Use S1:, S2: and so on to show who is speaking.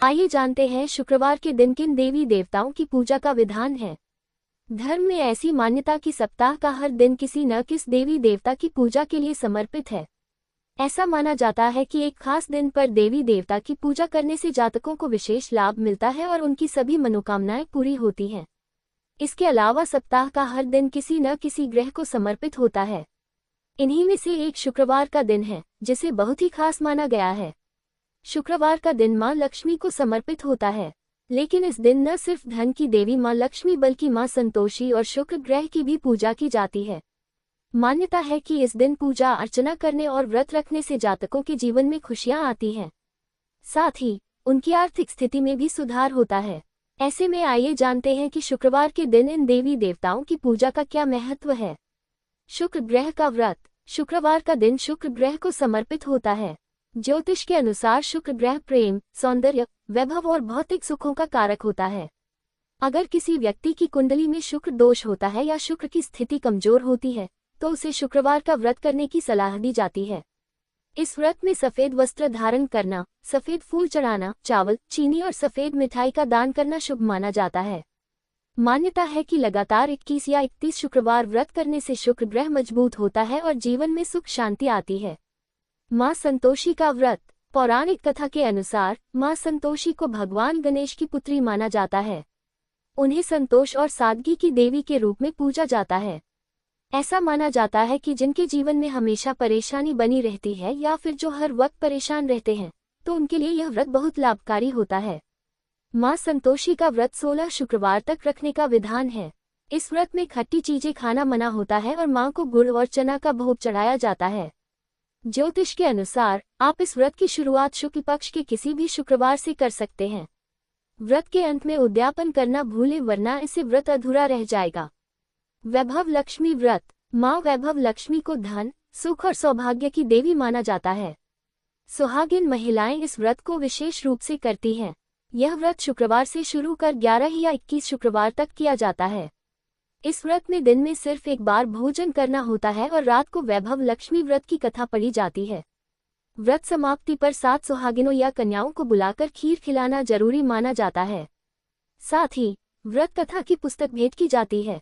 S1: आइए जानते हैं शुक्रवार के दिन किन देवी देवताओं की पूजा का विधान है। धर्म में ऐसी मान्यता कि सप्ताह का हर दिन किसी न किस देवी देवता की पूजा के लिए समर्पित है। ऐसा माना जाता है कि एक खास दिन पर देवी देवता की पूजा करने से जातकों को विशेष लाभ मिलता है और उनकी सभी मनोकामनाएं पूरी होती हैं। इसके अलावा सप्ताह का हर दिन किसी न किसी ग्रह को समर्पित होता है। इन्हीं में से एक शुक्रवार का दिन है, जिसे बहुत ही खास माना गया है। शुक्रवार का दिन मां लक्ष्मी को समर्पित होता है, लेकिन इस दिन न सिर्फ धन की देवी मां लक्ष्मी बल्कि मां संतोषी और शुक्र ग्रह की भी पूजा की जाती है। मान्यता है कि इस दिन पूजा अर्चना करने और व्रत रखने से जातकों के जीवन में खुशियां आती हैं, साथ ही उनकी आर्थिक स्थिति में भी सुधार होता है। ऐसे में आइए जानते हैं कि शुक्रवार के दिन इन देवी देवताओं की पूजा का क्या महत्व है। शुक्र ग्रह का व्रत। शुक्रवार का दिन शुक्र ग्रह को समर्पित होता है। ज्योतिष के अनुसार शुक्र ग्रह प्रेम, सौंदर्य, वैभव और भौतिक सुखों का कारक होता है। अगर किसी व्यक्ति की कुंडली में शुक्र दोष होता है या शुक्र की स्थिति कमजोर होती है, तो उसे शुक्रवार का व्रत करने की सलाह दी जाती है। इस व्रत में सफेद वस्त्र धारण करना, सफेद फूल चढ़ाना, चावल, चीनी और सफेद मिठाई का दान करना शुभ माना जाता है। मान्यता है कि लगातार 21 या 31 शुक्रवार व्रत करने से शुक्र ग्रह मजबूत होता है और जीवन में सुख शांति आती है। मां संतोषी का व्रत। पौराणिक कथा के अनुसार मां संतोषी को भगवान गणेश की पुत्री माना जाता है। उन्हें संतोष और सादगी की देवी के रूप में पूजा जाता है। ऐसा माना जाता है कि जिनके जीवन में हमेशा परेशानी बनी रहती है या फिर जो हर वक्त परेशान रहते हैं, तो उनके लिए यह व्रत बहुत लाभकारी होता है। मां संतोषी का व्रत 16 शुक्रवार तक रखने का विधान है। इस व्रत में खट्टी चीजें खाना मना होता है और मां को गुड़ और चना का भोग चढ़ाया जाता है। ज्योतिष के अनुसार आप इस व्रत की शुरुआत शुक्ल पक्ष के किसी भी शुक्रवार से कर सकते हैं। व्रत के अंत में उद्यापन करना भूलें, वरना इससे व्रत अधूरा रह जाएगा। वैभव लक्ष्मी व्रत। मां वैभव लक्ष्मी को धन, सुख और सौभाग्य की देवी माना जाता है। सुहागिन महिलाएं इस व्रत को विशेष रूप से करती हैं। यह व्रत शुक्रवार से शुरू कर 11 या 21 शुक्रवार तक किया जाता है। इस व्रत में दिन में सिर्फ एक बार भोजन करना होता है और रात को वैभव लक्ष्मी व्रत की कथा पढ़ी जाती है। व्रत समाप्ति पर 7 सुहागिनों या कन्याओं को बुलाकर खीर खिलाना जरूरी माना जाता है। साथ ही व्रत कथा की पुस्तक भेंट की जाती है।